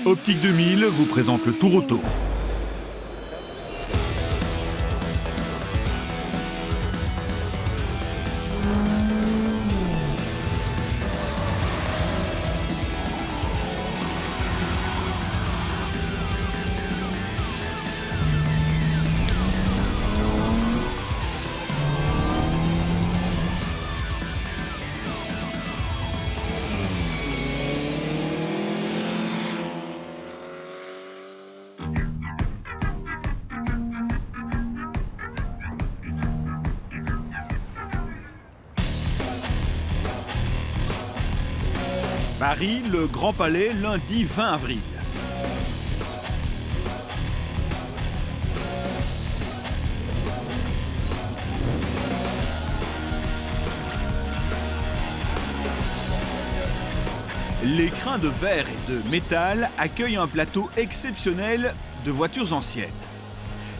Optique 2000 vous présente le Tour Auto. Paris, le Grand Palais, lundi 20 avril. L'écrin de verre et de métal accueille un plateau exceptionnel de voitures anciennes.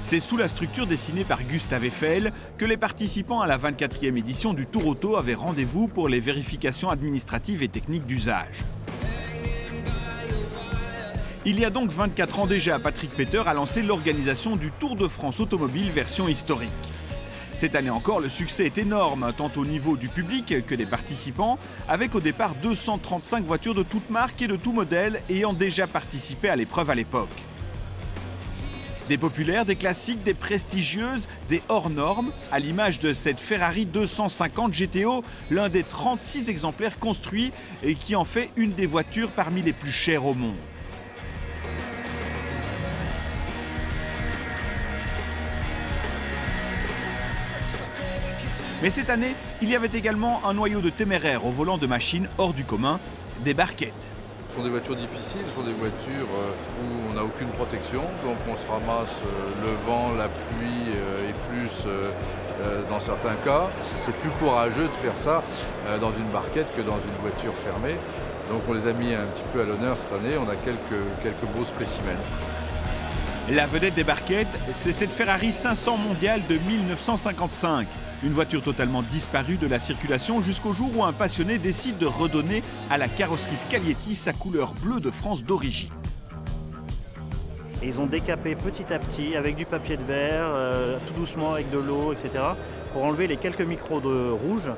C'est sous la structure dessinée par Gustave Eiffel que les participants à la 24e édition du Tour Auto avaient rendez-vous pour les vérifications administratives et techniques d'usage. Il y a donc 24 ans déjà, Patrick Peter a lancé l'organisation du Tour de France automobile version historique. Cette année encore, le succès est énorme, tant au niveau du public que des participants, avec au départ 235 voitures de toutes marques et de tout modèle ayant déjà participé à l'épreuve à l'époque. Des populaires, des classiques, des prestigieuses, des hors normes, à l'image de cette Ferrari 250 GTO, l'un des 36 exemplaires construits et qui en fait une des voitures parmi les plus chères au monde. Mais cette année, il y avait également un noyau de téméraires au volant de machines hors du commun, des barquettes. Ce sont des voitures difficiles, ce sont des voitures où on n'a aucune protection, donc on se ramasse le vent, la pluie et plus dans certains cas. C'est plus courageux de faire ça dans une barquette que dans une voiture fermée. Donc on les a mis un petit peu à l'honneur cette année, on a quelques beaux spécimens. La vedette des barquettes, c'est cette Ferrari 500 mondiale de 1955. Une voiture totalement disparue de la circulation jusqu'au jour où un passionné décide de redonner à la carrosserie Scaglietti sa couleur bleue de France d'origine. Ils ont décapé petit à petit avec du papier de verre, tout doucement avec de l'eau, etc. pour enlever les quelques micros de rouge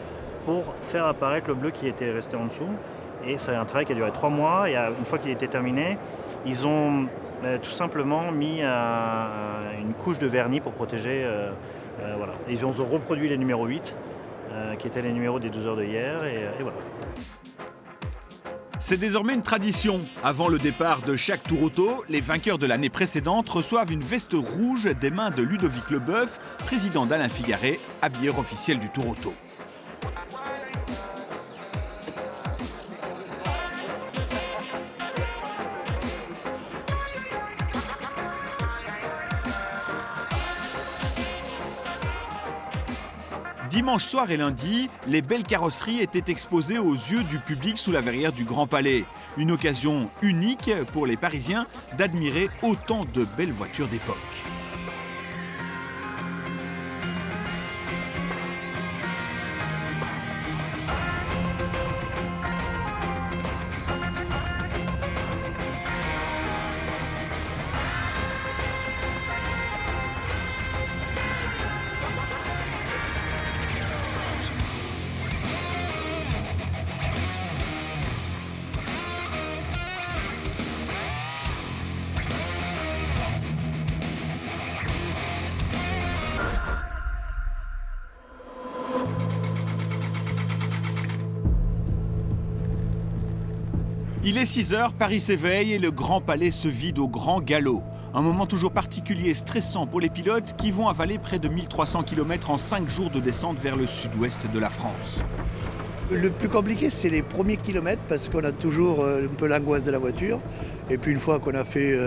pour faire apparaître le bleu qui était resté en dessous. Et c'est un travail qui a duré 3 mois et une fois qu'il était terminé, ils ont tout simplement mis une couche de vernis pour protéger. Voilà. Ils ont reproduit les numéros 8, qui étaient les numéros des 2 heures de hier, et voilà. C'est désormais une tradition. Avant le départ de chaque Tour Auto, les vainqueurs de l'année précédente reçoivent une veste rouge des mains de Ludovic Leboeuf, président d'Alain Figaret, habilleur officiel du Tour Auto. Dimanche soir et lundi, les belles carrosseries étaient exposées aux yeux du public sous la verrière du Grand Palais. Une occasion unique pour les Parisiens d'admirer autant de belles voitures d'époque. Il est 6 h, Paris s'éveille et le Grand Palais se vide au grand galop. Un moment toujours particulier et stressant pour les pilotes qui vont avaler près de 1300 km en 5 jours de descente vers le sud-ouest de la France. Le plus compliqué, c'est les premiers kilomètres parce qu'on a toujours un peu l'angoisse de la voiture. Et puis une fois qu'on a fait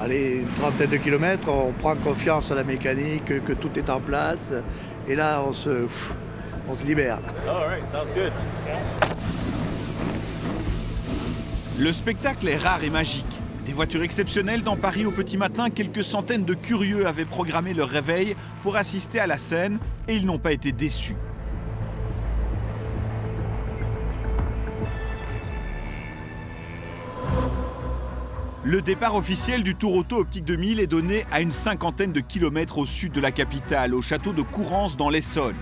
une trentaine de kilomètres, on prend confiance à la mécanique, que tout est en place. Et là, on se libère. All right, sounds good. Le spectacle est rare et magique. Des voitures exceptionnelles dans Paris au petit matin, quelques centaines de curieux avaient programmé leur réveil pour assister à la scène et ils n'ont pas été déçus. Le départ officiel du Tour Auto Optique 2000 est donné à une cinquantaine de kilomètres au sud de la capitale, au château de Courrance dans l'Essonne.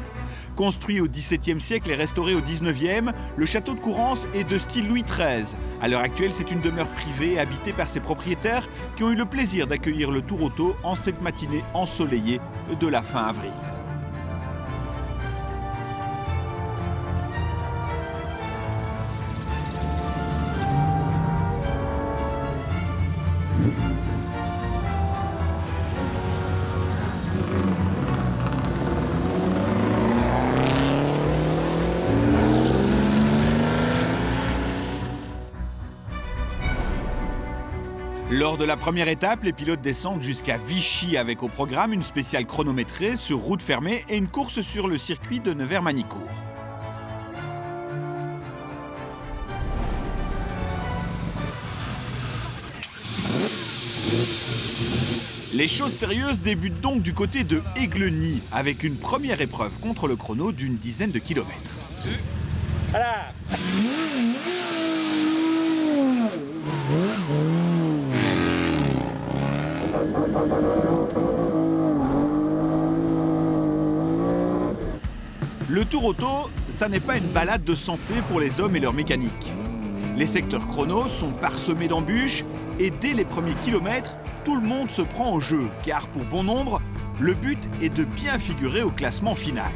Construit au XVIIe siècle et restauré au XIXe, le château de Courrance est de style Louis XIII. À l'heure actuelle, c'est une demeure privée habitée par ses propriétaires qui ont eu le plaisir d'accueillir le Tour Auto en cette matinée ensoleillée de la fin avril. Lors de la première étape, les pilotes descendent jusqu'à Vichy avec au programme une spéciale chronométrée sur route fermée et une course sur le circuit de Nevers-Manicourt. Les choses sérieuses débutent donc du côté de Églegny avec une première épreuve contre le chrono d'une dizaine de kilomètres. Voilà. Le Tour Auto, ça n'est pas une balade de santé pour les hommes et leur mécanique. Les secteurs chrono sont parsemés d'embûches et dès les premiers kilomètres, tout le monde se prend au jeu, car pour bon nombre, le but est de bien figurer au classement final.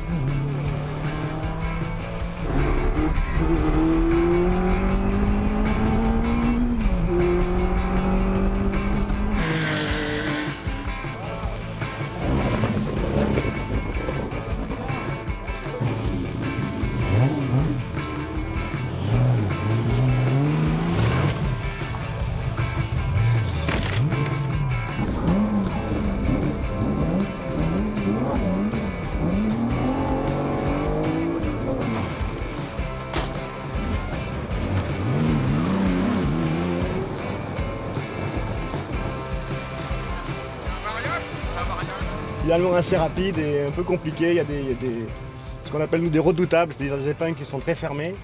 Il y a un long assez rapide et un peu compliqué. Il y a ce qu'on appelle nous des redoutables, c'est-à-dire des épingles qui sont très fermées.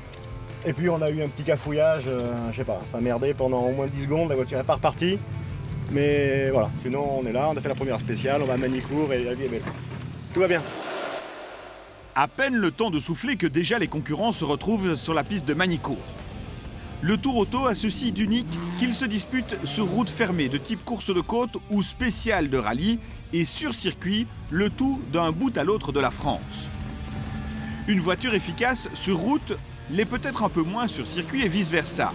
Et puis on a eu un petit cafouillage, je sais pas, ça a merdé pendant au moins 10 secondes, la voiture n'est pas repartie. Mais voilà, sinon on est là, on a fait la première spéciale, on va à Manicourt et la vie est belle. Tout va bien. À peine le temps de souffler que déjà les concurrents se retrouvent sur la piste de Manicourt. Le Tour Auto a ceci d'unique qu'il se dispute sur route fermée de type course de côte ou spéciale de rallye et sur circuit, le tout d'un bout à l'autre de la France. Une voiture efficace sur route l'est peut-être un peu moins sur circuit et vice-versa.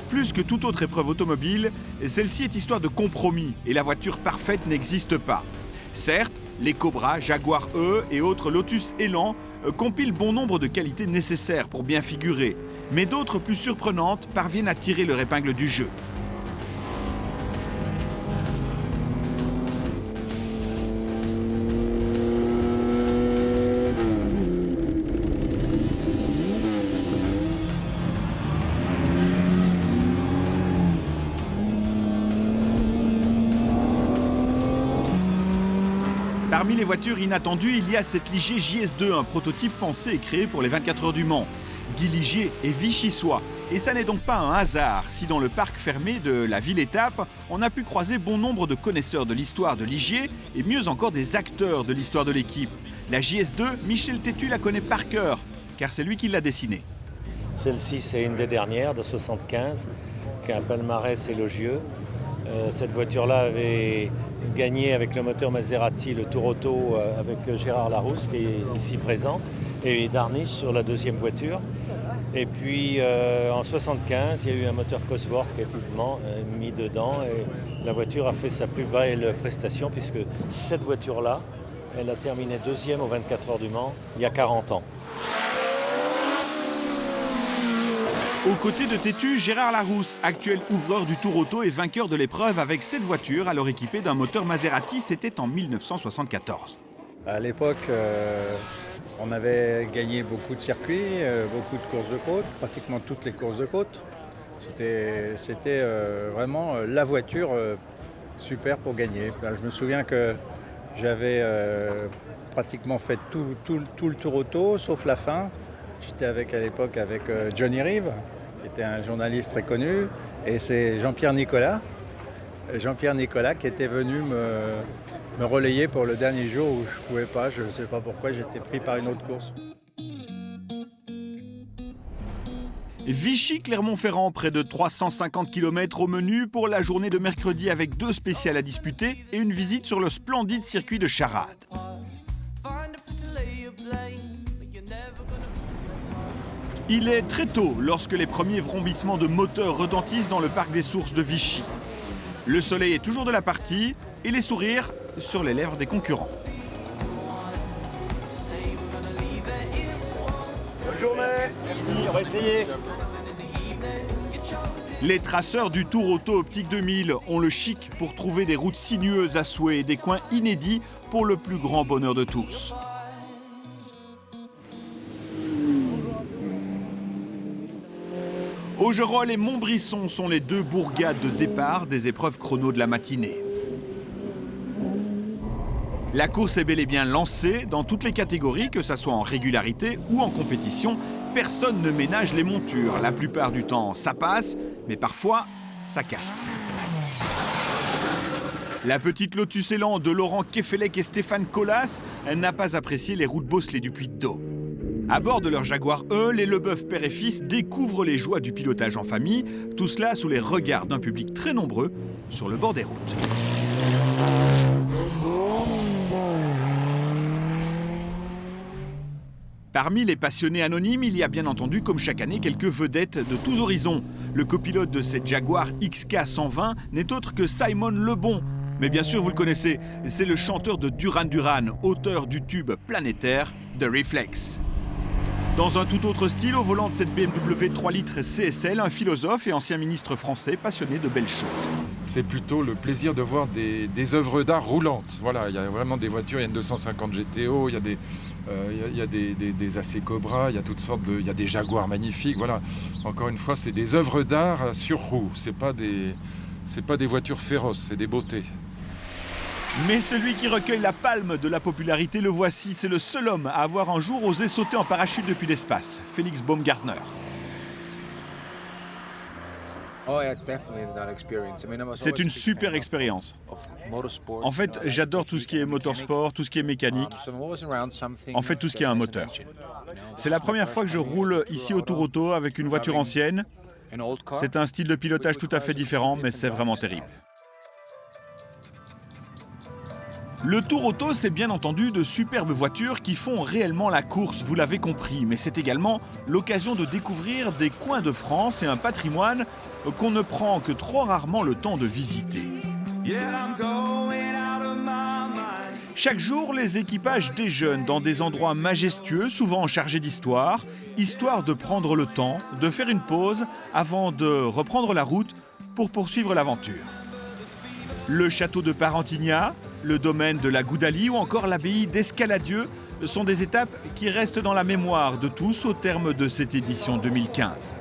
Plus que toute autre épreuve automobile, celle-ci est histoire de compromis et la voiture parfaite n'existe pas. Certes, les Cobra, Jaguar E et autres Lotus Elan compilent bon nombre de qualités nécessaires pour bien figurer, mais d'autres plus surprenantes parviennent à tirer leur épingle du jeu. Parmi les voitures inattendues, il y a cette Ligier JS2, un prototype pensé et créé pour les 24 heures du Mans. Guy Ligier est vichysois, et ça n'est donc pas un hasard si dans le parc fermé de la ville-étape, on a pu croiser bon nombre de connaisseurs de l'histoire de Ligier et mieux encore des acteurs de l'histoire de l'équipe. La JS2, Michel Tétu la connaît par cœur, car c'est lui qui l'a dessinée. Celle-ci, c'est une des dernières, de 75, qui a un palmarès élogieux. Cette voiture-là avait gagné avec le moteur Maserati le Tour Auto avec Gérard Larousse, qui est ici présent, et Darniche sur la deuxième voiture. Et puis en 75, il y a eu un moteur Cosworth qui a été mis dedans et la voiture a fait sa plus belle prestation puisque cette voiture-là, elle a terminé deuxième aux 24 heures du Mans il y a 40 ans. Aux côtés de Tétu, Gérard Larousse, actuel ouvreur du Tour Auto et vainqueur de l'épreuve avec cette voiture, alors équipée d'un moteur Maserati, c'était en 1974. À l'époque, on avait gagné beaucoup de circuits, beaucoup de courses de côte, pratiquement toutes les courses de côte. C'était vraiment la voiture super pour gagner. Je me souviens que j'avais pratiquement fait tout le Tour Auto, sauf la fin. J'étais à l'époque avec Johnny Rive, qui était un journaliste très connu, et c'est Jean-Pierre Nicolas Jean-Pierre Nicolas qui était venu me relayer pour le dernier jour où je ne pouvais pas. Je ne sais pas pourquoi, j'étais pris par une autre course. Vichy-Clermont-Ferrand, près de 350 km au menu pour la journée de mercredi avec 2 spéciales à disputer et une visite sur le splendide circuit de Charade. Il est très tôt lorsque les premiers vrombissements de moteurs retentissent dans le parc des Sources de Vichy. Le soleil est toujours de la partie et les sourires sur les lèvres des concurrents. Bonne journée. Merci, on va essayer. Les traceurs du Tour Auto Optique 2000 ont le chic pour trouver des routes sinueuses à souhait et des coins inédits pour le plus grand bonheur de tous. Augerolles et Montbrisson sont les 2 bourgades de départ des épreuves chrono de la matinée. La course est bel et bien lancée dans toutes les catégories, que ce soit en régularité ou en compétition. Personne ne ménage les montures. La plupart du temps, ça passe, mais parfois, ça casse. La petite Lotus Elan de Laurent Kefelec et Stéphane Collas n'a pas apprécié les routes bosselées du Puy-de-Dôme. À bord de leur Jaguar E, les Leboeuf père et fils découvrent les joies du pilotage en famille, tout cela sous les regards d'un public très nombreux sur le bord des routes. Parmi les passionnés anonymes, il y a bien entendu, comme chaque année, quelques vedettes de tous horizons. Le copilote de cette Jaguar XK 120 n'est autre que Simon Lebon. Mais bien sûr, vous le connaissez, c'est le chanteur de Duran Duran, auteur du tube planétaire The Reflex. Dans un tout autre style, au volant de cette BMW 3 litres CSL, un philosophe et ancien ministre français passionné de belles choses. C'est plutôt le plaisir de voir des œuvres d'art roulantes. Voilà, il y a vraiment des voitures, il y a une 250 GTO, il y a des AC Cobra, il y a toutes sortes il y a des Jaguars magnifiques. Voilà, encore une fois, c'est des œuvres d'art sur roue. C'est pas des voitures féroces, c'est des beautés. Mais celui qui recueille la palme de la popularité, le voici. C'est le seul homme à avoir un jour osé sauter en parachute depuis l'espace, Félix Baumgartner. C'est une super expérience. En fait, j'adore tout ce qui est motorsport, tout ce qui est mécanique, en fait tout ce qui est un moteur. C'est la première fois que je roule ici au Tour Auto avec une voiture ancienne. C'est un style de pilotage tout à fait différent, mais c'est vraiment terrible. Le Tour Auto, c'est bien entendu de superbes voitures qui font réellement la course, vous l'avez compris, mais c'est également l'occasion de découvrir des coins de France et un patrimoine qu'on ne prend que trop rarement le temps de visiter. Chaque jour, les équipages déjeunent dans des endroits majestueux, souvent chargés d'histoire, histoire de prendre le temps, de faire une pause avant de reprendre la route pour poursuivre l'aventure. Le château de Parentigna, le domaine de la Goudalie ou encore l'abbaye d'Escaladieu sont des étapes qui restent dans la mémoire de tous au terme de cette édition 2015.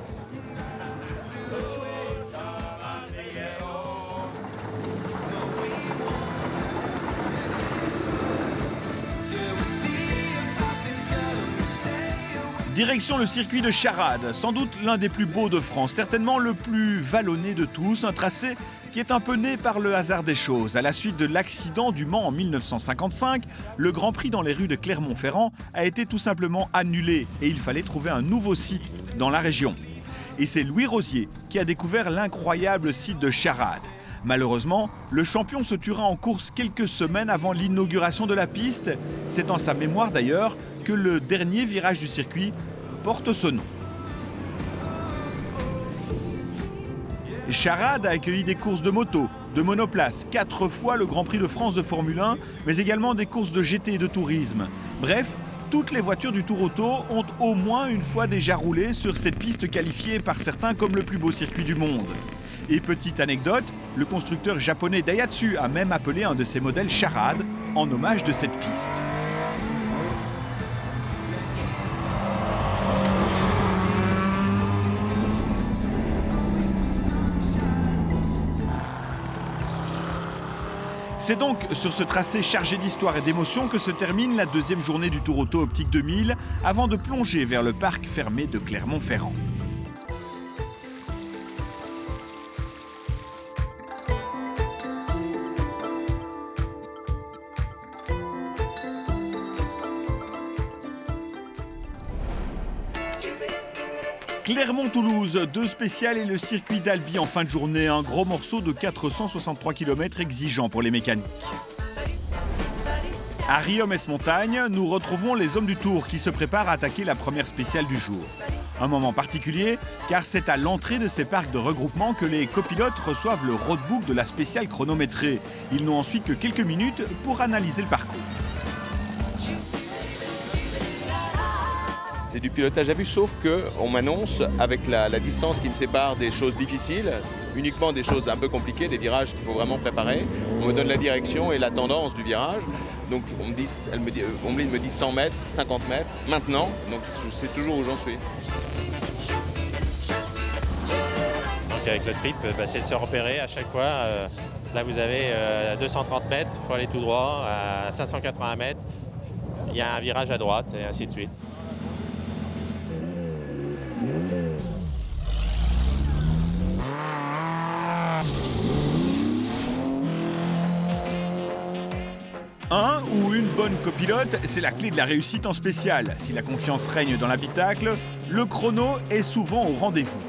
Direction le circuit de Charade, sans doute l'un des plus beaux de France, certainement le plus vallonné de tous, un tracé qui est un peu né par le hasard des choses. À la suite de l'accident du Mans en 1955, le Grand Prix dans les rues de Clermont-Ferrand a été tout simplement annulé et il fallait trouver un nouveau site dans la région. Et c'est Louis Rosier qui a découvert l'incroyable site de Charade. Malheureusement, le champion se tuera en course quelques semaines avant l'inauguration de la piste. C'est en sa mémoire d'ailleurs que le dernier virage du circuit porte ce nom. Charade a accueilli des courses de moto, de monoplace, 4 fois le Grand Prix de France de Formule 1, mais également des courses de GT et de tourisme. Bref, toutes les voitures du Tour Auto ont au moins une fois déjà roulé sur cette piste qualifiée par certains comme le plus beau circuit du monde. Et petite anecdote, le constructeur japonais Daihatsu a même appelé un de ses modèles Charade en hommage de cette piste. C'est donc sur ce tracé chargé d'histoire et d'émotions que se termine la deuxième journée du Tour Auto Optique 2000 avant de plonger vers le parc fermé de Clermont-Ferrand. Clermont-Toulouse, 2 spéciales et le circuit d'Albi en fin de journée. Un gros morceau de 463 km exigeant pour les mécaniques. À Riom-Esmontagne, nous retrouvons les hommes du Tour qui se préparent à attaquer la première spéciale du jour. Un moment particulier, car c'est à l'entrée de ces parcs de regroupement que les copilotes reçoivent le roadbook de la spéciale chronométrée. Ils n'ont ensuite que quelques minutes pour analyser le parcours. C'est du pilotage à vue, sauf qu'on m'annonce, avec la distance qui me sépare des choses difficiles, uniquement des choses un peu compliquées, des virages qu'il faut vraiment préparer. On me donne la direction et la tendance du virage. Donc on me dit 100 mètres, 50 mètres, maintenant. Donc je sais toujours où j'en suis. Donc avec le trip, c'est de se repérer à chaque fois. Là vous avez 230 mètres, il faut aller tout droit. À 580 mètres, il y a un virage à droite et ainsi de suite. Un ou une bonne copilote, c'est la clé de la réussite en spéciale. Si la confiance règne dans l'habitacle, le chrono est souvent au rendez-vous.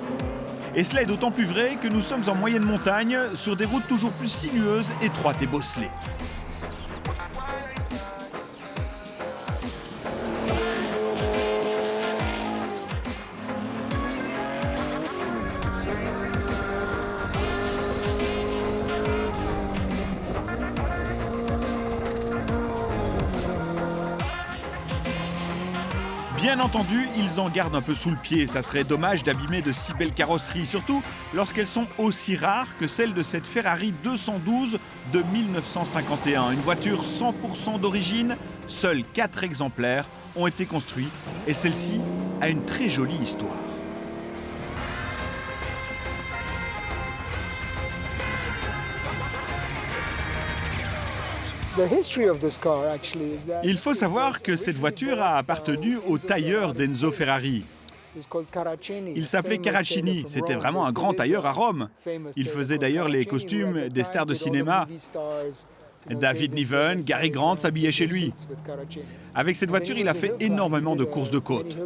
Et cela est d'autant plus vrai que nous sommes en moyenne montagne, sur des routes toujours plus sinueuses, étroites et bosselées. Bien entendu, ils en gardent un peu sous le pied. Ça serait dommage d'abîmer de si belles carrosseries, surtout lorsqu'elles sont aussi rares que celle de cette Ferrari 212 de 1951. Une voiture 100% d'origine, seuls 4 exemplaires ont été construits et celle-ci a une très jolie histoire. Il faut savoir que cette voiture a appartenu au tailleur d'Enzo Ferrari. Il s'appelait Caracini, c'était vraiment un grand tailleur à Rome. Il faisait d'ailleurs les costumes des stars de cinéma. David Niven, Gary Grant s'habillaient chez lui. Avec cette voiture, il a fait énormément de courses de côte.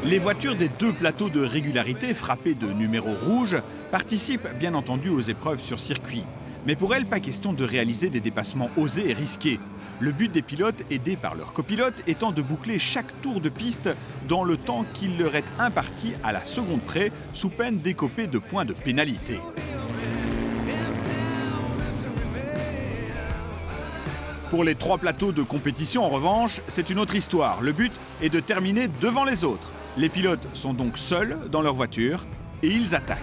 Les voitures des 2 plateaux de régularité frappés de numéros rouges participent bien entendu aux épreuves sur circuit. Mais pour elles, pas question de réaliser des dépassements osés et risqués. Le but des pilotes, aidés par leurs copilotes, étant de boucler chaque tour de piste dans le temps qu'il leur est imparti à la seconde près, sous peine d'écoper de points de pénalité. Pour les 3 plateaux de compétition, en revanche, c'est une autre histoire. Le but est de terminer devant les autres. Les pilotes sont donc seuls dans leur voiture et ils attaquent.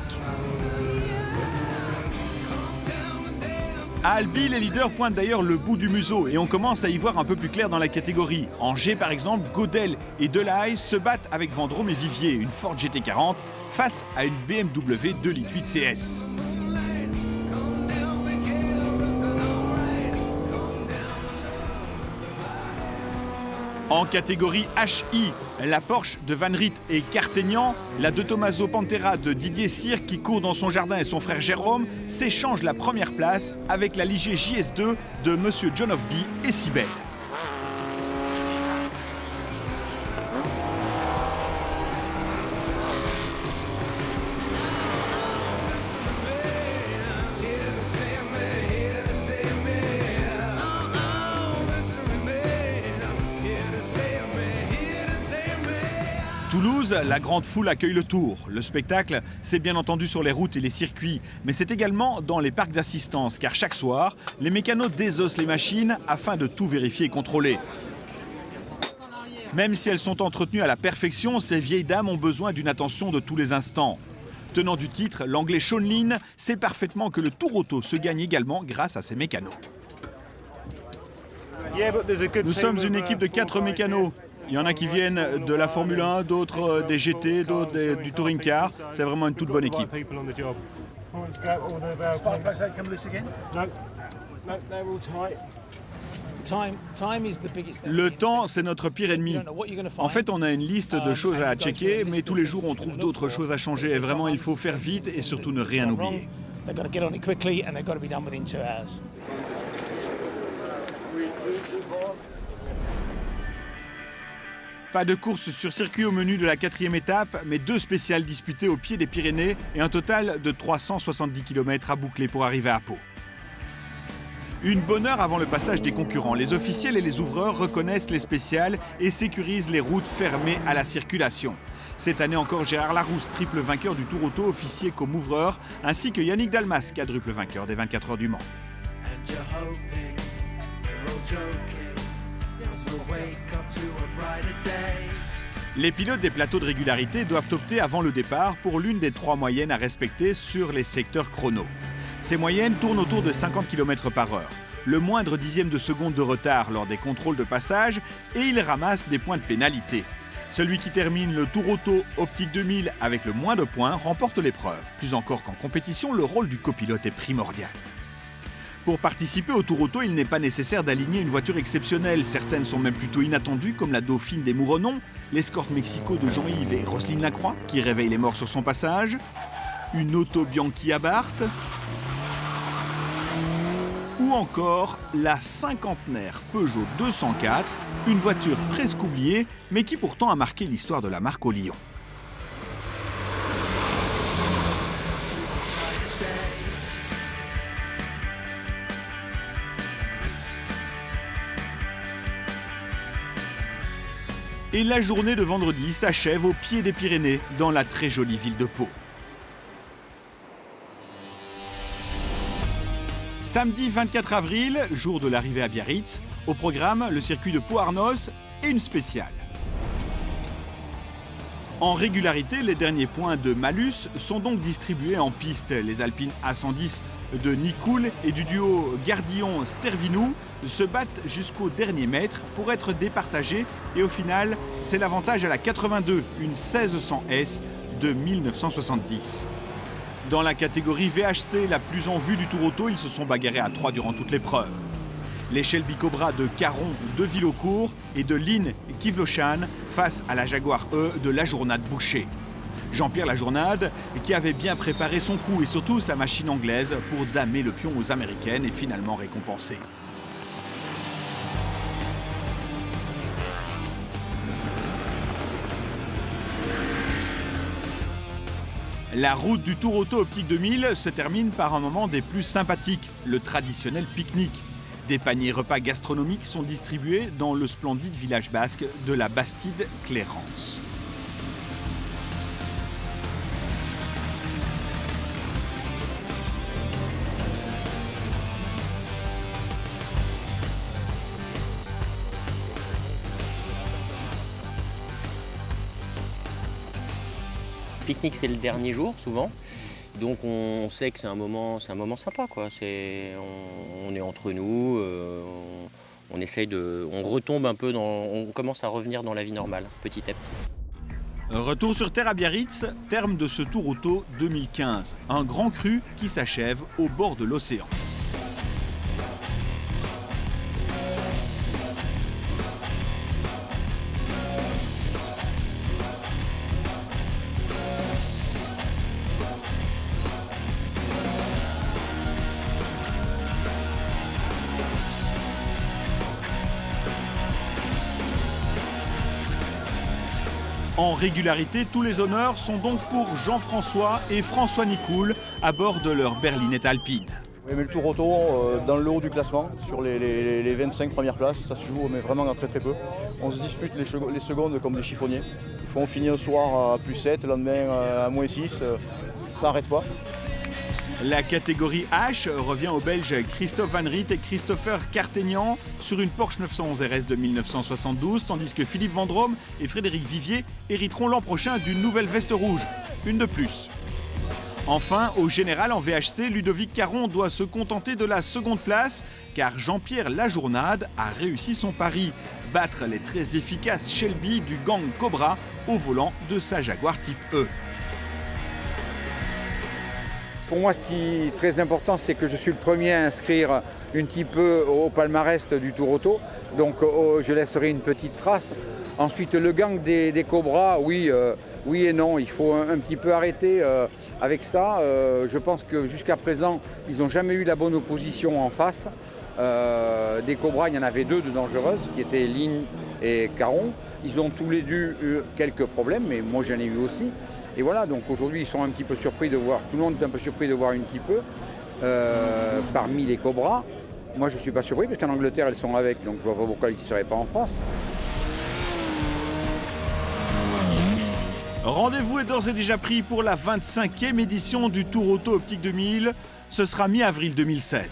À Albi, les leaders pointent d'ailleurs le bout du museau et on commence à y voir un peu plus clair dans la catégorie. En G par exemple, Godel et Delahaye se battent avec Vendôme et Vivier, une Ford GT40, face à une BMW 2.8 litres CS. En catégorie HI, la Porsche de Van Riet et Cartegnan, la de Tommaso Pantera de Didier Cyr qui court dans son jardin et son frère Jérôme s'échangent la première place avec la Ligier JS2 de Monsieur John Ofby et Sibel. Toulouse, la grande foule accueille le Tour. Le spectacle, c'est bien entendu sur les routes et les circuits, mais c'est également dans les parcs d'assistance, car chaque soir, les mécanos désossent les machines afin de tout vérifier et contrôler. Même si elles sont entretenues à la perfection, ces vieilles dames ont besoin d'une attention de tous les instants. Tenant du titre, l'anglais Sean Lynn sait parfaitement que le Tour Auto se gagne également grâce à ses mécanos. Nous sommes une équipe de 4 mécanos. Il y en a qui viennent de la Formule 1, d'autres des GT, d'autres du Touring Car. C'est vraiment une toute bonne équipe. Le temps, c'est notre pire ennemi. En fait, on a une liste de choses à checker, mais tous les jours, on trouve d'autres choses à changer. Et vraiment, il faut faire vite et surtout ne rien oublier. Pas de course sur circuit au menu de la 4e étape, mais 2 spéciales disputées au pied des Pyrénées et un total de 370 km à boucler pour arriver à Pau. Une bonne heure avant le passage des concurrents, les officiels et les ouvreurs reconnaissent les spéciales et sécurisent les routes fermées à la circulation. Cette année encore, Gérard Larousse, triple vainqueur du Tour Auto, officier comme ouvreur, ainsi que Yannick Dalmas, quadruple vainqueur des 24 heures du Mans. Les pilotes des plateaux de régularité doivent opter avant le départ pour l'une des 3 moyennes à respecter sur les secteurs chrono. Ces moyennes tournent autour de 50 km/h. Le moindre dixième de seconde de retard lors des contrôles de passage et ils ramassent des points de pénalité. Celui qui termine le Tour Auto Optique 2000 avec le moins de points remporte l'épreuve. Plus encore qu'en compétition, le rôle du copilote est primordial. Pour participer au Tour Auto, il n'est pas nécessaire d'aligner une voiture exceptionnelle. Certaines sont même plutôt inattendues, comme la Dauphine des Mouronons, l'Escort Mexico de Jean-Yves et Roselyne Lacroix, qui réveille les morts sur son passage, une Auto Bianchi Abarth, ou encore la cinquantenaire Peugeot 204, une voiture presque oubliée, mais qui pourtant a marqué l'histoire de la marque au Lyon. Et la journée de vendredi s'achève au pied des Pyrénées, dans la très jolie ville de Pau. Samedi 24 avril, jour de l'arrivée à Biarritz, au programme le circuit de Pau-Arnos et une spéciale. En régularité, les derniers points de malus sont donc distribués en piste. Les Alpines A110 de Nicoul et du duo Gardillon-Stervinou se battent jusqu'au dernier mètre pour être départagés et au final, c'est l'avantage à la 82, une 1600S de 1970. Dans la catégorie VHC, la plus en vue du Tour Auto, ils se sont bagarrés à 3 durant toute l'épreuve. Les Shelby Cobra de Caron de Villaucourt et de Lynn Kivlochan face à la Jaguar E de Lajournade Boucher. Jean-Pierre Lajournade qui avait bien préparé son coup et surtout sa machine anglaise pour damer le pion aux Américaines est finalement récompensé. La route du Tour Auto Optique 2000 se termine par un moment des plus sympathiques, le traditionnel pique-nique. Des paniers repas gastronomiques sont distribués dans le splendide village basque de la Bastide-Clérance. Pique-nique, c'est le dernier jour souvent, donc on sait que c'est un moment sympa, quoi. On est entre nous, on essaye on retombe un peu on commence à revenir dans la vie normale petit à petit. Retour sur terre à Biarritz, terme de ce Tour Auto 2015, un grand cru qui s'achève au bord de l'océan. En régularité, tous les honneurs sont donc pour Jean-François et François Nicoul à bord de leur berlinette alpine. Oui, mais le Tour Auto, dans le haut du classement, sur les 25 premières places, ça se joue mais vraiment à très peu. On se dispute les secondes comme des chiffonniers. On finit un soir à plus 7, le lendemain à moins 6, ça n'arrête pas. La catégorie H revient aux Belges Christophe Van Riet et Christopher Cartegnan sur une Porsche 911 RS de 1972, tandis que Philippe Vendrome et Frédéric Vivier hériteront l'an prochain d'une nouvelle veste rouge, une de plus. Enfin, au général en VHC, Ludovic Caron doit se contenter de la seconde place, car Jean-Pierre Lajournade a réussi son pari, battre les très efficaces Shelby du gang Cobra au volant de sa Jaguar Type E. Pour moi, ce qui est très important, c'est que je suis le premier à inscrire une Type E au palmarès du Tour Auto. Donc je laisserai une petite trace. Ensuite, le gang des Cobras, oui et non. Il faut un petit peu arrêter avec ça. Je pense que jusqu'à présent, ils n'ont jamais eu la bonne opposition en face. Des Cobras, il y en avait 2 de dangereuses, qui étaient Lynn et Caron. Ils ont tous les deux eu quelques problèmes, mais moi j'en ai eu aussi. Et voilà, donc aujourd'hui ils sont un petit peu surpris de voir, tout le monde est un peu surpris de voir un petit peu parmi les cobras. Moi je ne suis pas surpris parce qu'en Angleterre elles sont avec, donc je ne vois pas pourquoi ils ne seraient pas en France. Rendez-vous est d'ores et déjà pris pour la 25e édition du Tour Auto Optique 2000. Ce sera mi-avril 2016.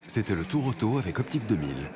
C'était le Tour Auto avec Optique 2000.